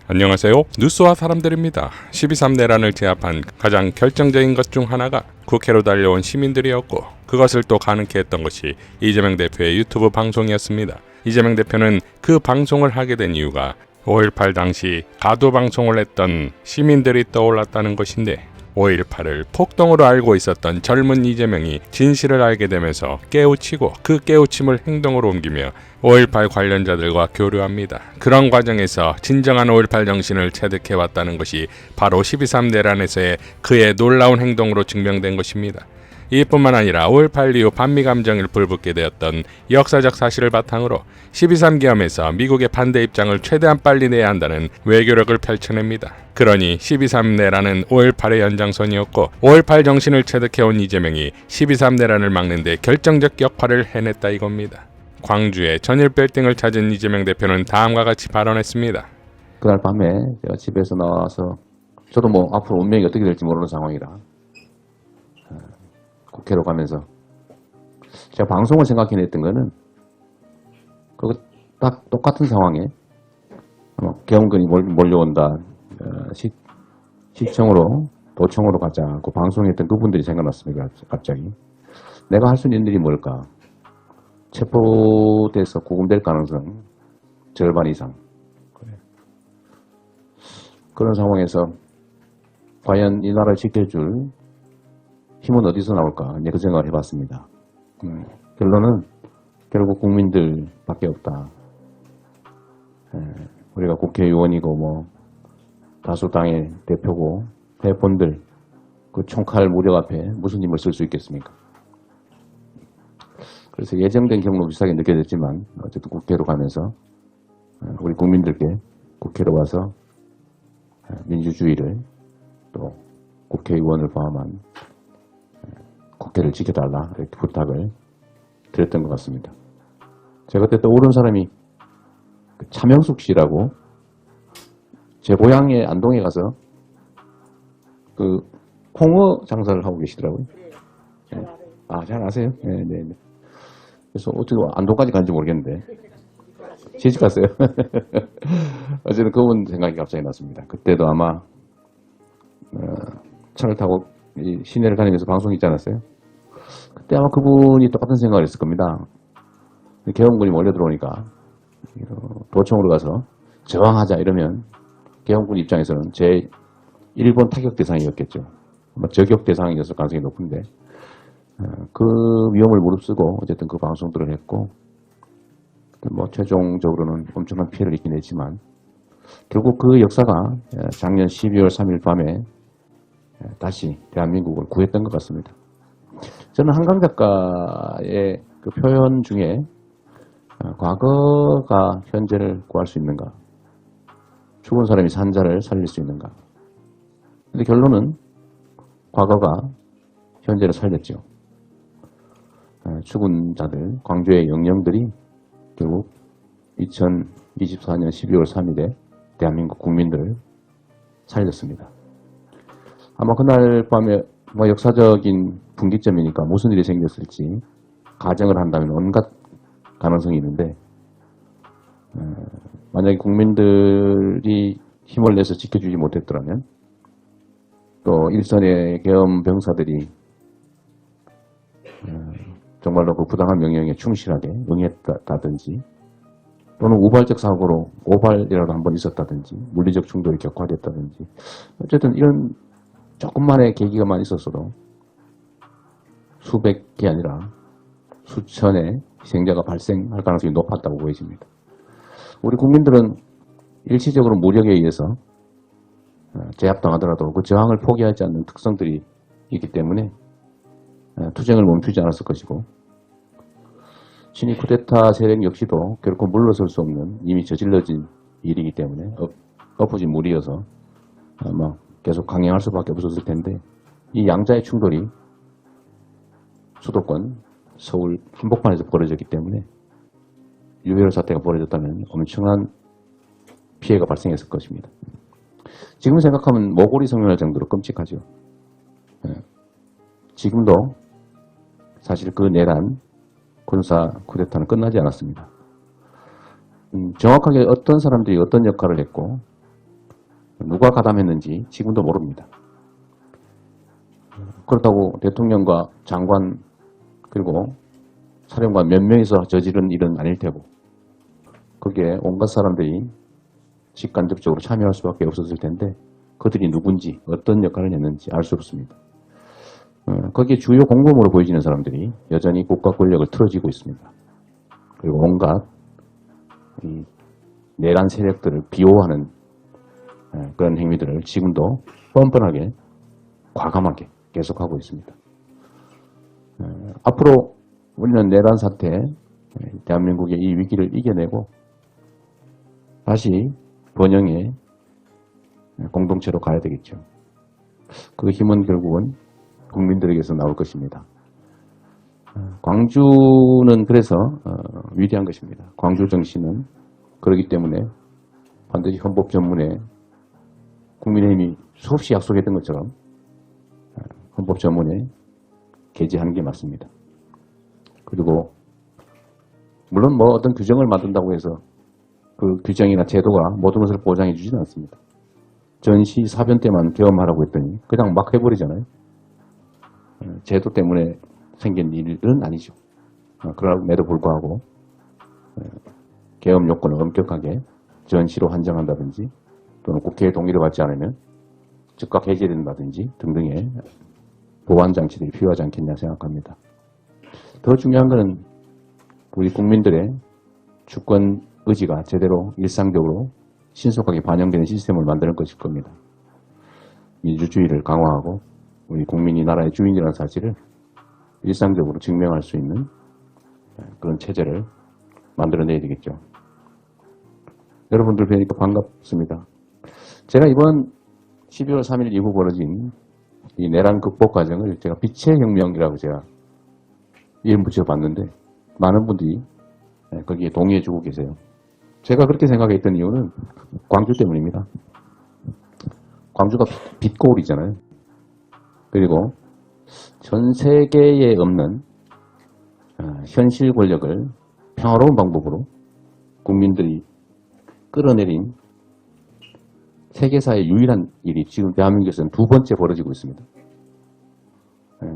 안녕하세요. 뉴스와 사람들입니다. 12.3 내란을 제압한 가장 결정적인 것 중 하나가 국회로 달려온 시민들이었고, 그것을 또 가능케 했던 것이 이재명 대표의 유튜브 방송이었습니다. 이재명 대표는 그 방송을 하게 된 이유가 5.18 당시 가두 방송을 했던 시민들이 떠올랐다는 것인데, 5.18을 폭동으로 알고 있었던 젊은 이재명이 진실을 알게 되면서 깨우치고 그 깨우침을 행동으로 옮기며 5.18 관련자들과 교류합니다. 그런 과정에서 진정한 5.18 정신을 체득해왔다는 것이 바로 12.3 내란에서의 그의 놀라운 행동으로 증명된 것입니다. 이뿐만 아니라 5.18 이후 반미 감정을 불붙게 되었던 역사적 사실을 바탕으로 12.3 계엄에서 미국의 반대 입장을 최대한 빨리 내야 한다는 외교력을 펼쳐냅니다. 그러니 12.3 내란은 5.18의 연장선이었고, 5.18 정신을 체득해온 이재명이 12.3 내란을 막는 데 결정적 역할을 해냈다 이겁니다. 광주에 전일 빌딩을 찾은 이재명 대표는 다음과 같이 발언했습니다. 그날 밤에 제가 집에서 나와서 저도 뭐 앞으로 운명이 어떻게 될지 모르는 상황이라 국회로 가면서 제가 방송을 생각해냈던 거는 그거 딱 똑같은 상황에 계엄군이 몰려온다, 시청으로 도청으로 가자, 그 방송했던 그분들이 생각났습니다. 갑자기 내가 할 수 있는 일이 뭘까? 체포돼서 구금될 가능성 절반 이상. 그런 상황에서 과연 이 나라를 지켜줄 힘은 어디서 나올까? 이제 그 생각을 해봤습니다. 결론은 결국 국민들밖에 없다. 우리가 국회의원이고 뭐 다수당의 대표고 회원들 그 총칼 무력 앞에 무슨 힘을 쓸 수 있겠습니까? 그래서 예정된 경로 비슷하게 느껴졌지만 어쨌든 국회로 가면서 우리 국민들께 국회로 와서 민주주의를 또 국회의원을 포함한 국회를 지켜달라 이렇게 부탁을 드렸던 것 같습니다. 제가 그때 떠오른 사람이 차명숙 씨라고 제 고향의 안동에 가서 그 홍어 장사를 하고 계시더라고요. 네. 아, 잘 아세요? 네, 네, 네. 그래서 어떻게 안동까지 간지 모르겠는데 시집 갔어요. 어쨌든 그분 생각이 갑자기 났습니다. 그때도 아마 차를 타고 이 시내를 다니면서 방송 있지 않았어요? 그때 아마 그분이 똑같은 생각을 했을 겁니다. 계엄군이 몰려들어오니까 도청으로 가서 저항하자 이러면 계엄군 입장에서는 제 일본 타격 대상이었겠죠. 아마 저격 대상이었을 가능성이 높은데 그 위험을 무릅쓰고 어쨌든 그 방송들을 했고, 뭐 최종적으로는 엄청난 피해를 입긴 했지만 결국 그 역사가 작년 12월 3일 밤에 다시 대한민국을 구했던 것 같습니다. 저는 한강 작가의 그 표현 중에 과거가 현재를 구할 수 있는가, 죽은 사람이 산 자를 살릴 수 있는가. 근데 결론은 과거가 현재를 살렸죠. 죽은 자들, 광주의 영령들이 결국 2024년 12월 3일에 대한민국 국민들을 살렸습니다. 아마 그날 밤에 뭐 역사적인 분기점이니까 무슨 일이 생겼을지 가정을 한다면 온갖 가능성이 있는데, 만약에 국민들이 힘을 내서 지켜주지 못했더라면 또 일선의 계엄 병사들이 정말로 그 부당한 명령에 충실하게 응했다든지, 또는 우발적 사고로 오발이라도 한번 있었다든지, 물리적 충돌이 격화됐다든지, 어쨌든 이런 조금만의 계기가만 있었어도 수백이 아니라 수천의 희생자가 발생할 가능성이 높았다고 보여집니다. 우리 국민들은 일시적으로 무력에 의해서 제압당하더라도 그 저항을 포기하지 않는 특성들이 있기 때문에 투쟁을 멈추지 않았을 것이고, 친위 쿠데타 세력 역시도 결코 물러설 수 없는 이미 저질러진 일이기 때문에 엎어진 물이어서 아마 계속 강행할 수밖에 없었을 텐데, 이 양자의 충돌이 수도권 서울 한복판에서 벌어졌기 때문에 유혈 사태가 벌어졌다면 엄청난 피해가 발생했을 것입니다. 지금 생각하면 모골이 성명할 정도로 끔찍하죠. 지금도 사실 그 내란 군사 쿠데타는 끝나지 않았습니다. 정확하게 어떤 사람들이 어떤 역할을 했고 누가 가담했는지 지금도 모릅니다. 그렇다고 대통령과 장관 그리고 사령관 몇 명이서 저지른 일은 아닐 테고 거기에 온갖 사람들이 직간접적으로 참여할 수밖에 없었을 텐데 그들이 누군지 어떤 역할을 했는지 알 수 없습니다. 거기에 주요 공범으로 보여지는 사람들이 여전히 국가 권력을 틀어쥐고 있습니다. 그리고 온갖 이 내란 세력들을 비호하는 그런 행위들을 지금도 뻔뻔하게 과감하게 계속하고 있습니다. 앞으로 우리는 내란 사태, 대한민국의 이 위기를 이겨내고 다시 번영의 공동체로 가야 되겠죠. 그 힘은 결국은 국민들에게서 나올 것입니다. 광주는 그래서 위대한 것입니다. 광주 정신은 그렇기 때문에 반드시 헌법 전문에 국민의힘이 수없이 약속했던 것처럼 헌법 전문에 게재하는 게 맞습니다. 그리고 물론 뭐 어떤 규정을 만든다고 해서 그 규정이나 제도가 모든 것을 보장해 주지는 않습니다. 전시 사변 때만 계엄하라고 했더니 그냥 막 해버리잖아요. 제도 때문에 생긴 일은 아니죠. 그럼에도 불구하고 계엄 요건을 엄격하게 전시로 한정한다든지 또는 국회의 동의를 받지 않으면 즉각 해제된다든지 등등의 보완 장치들이 필요하지 않겠냐 생각합니다. 더 중요한 것은 우리 국민들의 주권 의지가 제대로 일상적으로 신속하게 반영되는 시스템을 만드는 것일 겁니다. 민주주의를 강화하고 우리 국민이 나라의 주인이라는 사실을 일상적으로 증명할 수 있는 그런 체제를 만들어내야 되겠죠. 여러분들 뵈니까 반갑습니다. 제가 이번 12월 3일 이후 벌어진 이 내란 극복 과정을 제가 빛의 혁명이라고 제가 이름 붙여봤는데 많은 분들이 거기에 동의해주고 계세요. 제가 그렇게 생각했던 이유는 광주 때문입니다. 광주가 빛고울이잖아요. 그리고 전 세계에 없는 현실 권력을 평화로운 방법으로 국민들이 끌어내린 세계사의 유일한 일이 지금 대한민국에서는 두 번째 벌어지고 있습니다.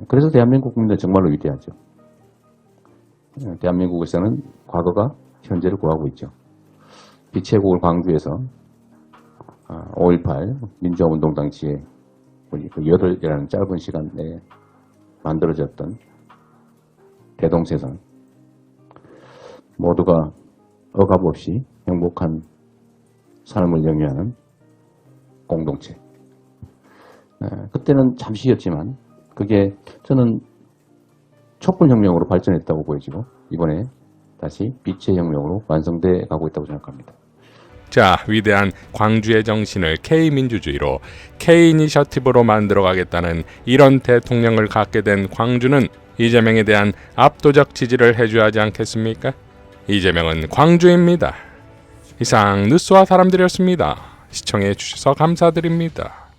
그래서 대한민국 국민들 정말로 위대하죠. 대한민국에서는 과거가 현재를 구하고 있죠. 빛의 고을 광주에서 5.18 민주화운동 당시에 우리 그 8이라는 짧은 시간 내에 만들어졌던 대동세상 모두가 억압 없이 행복한 삶을 영위하는 공동체. 그때는 잠시였지만 그게 저는 촛불혁명으로 발전했다고 보여지고 이번에 다시 빛의 혁명으로 완성돼 가고 있다고 생각합니다. 자, 위대한 광주의 정신을 K민주주의로 K이니셔티브로 만들어가겠다는 이런 대통령을 갖게 된 광주는 이재명에 대한 압도적 지지를 해줘야 하지 않겠습니까? 이재명은 광주입니다. 이상 뉴스와 사람들이었습니다. 시청해 주셔서 감사드립니다.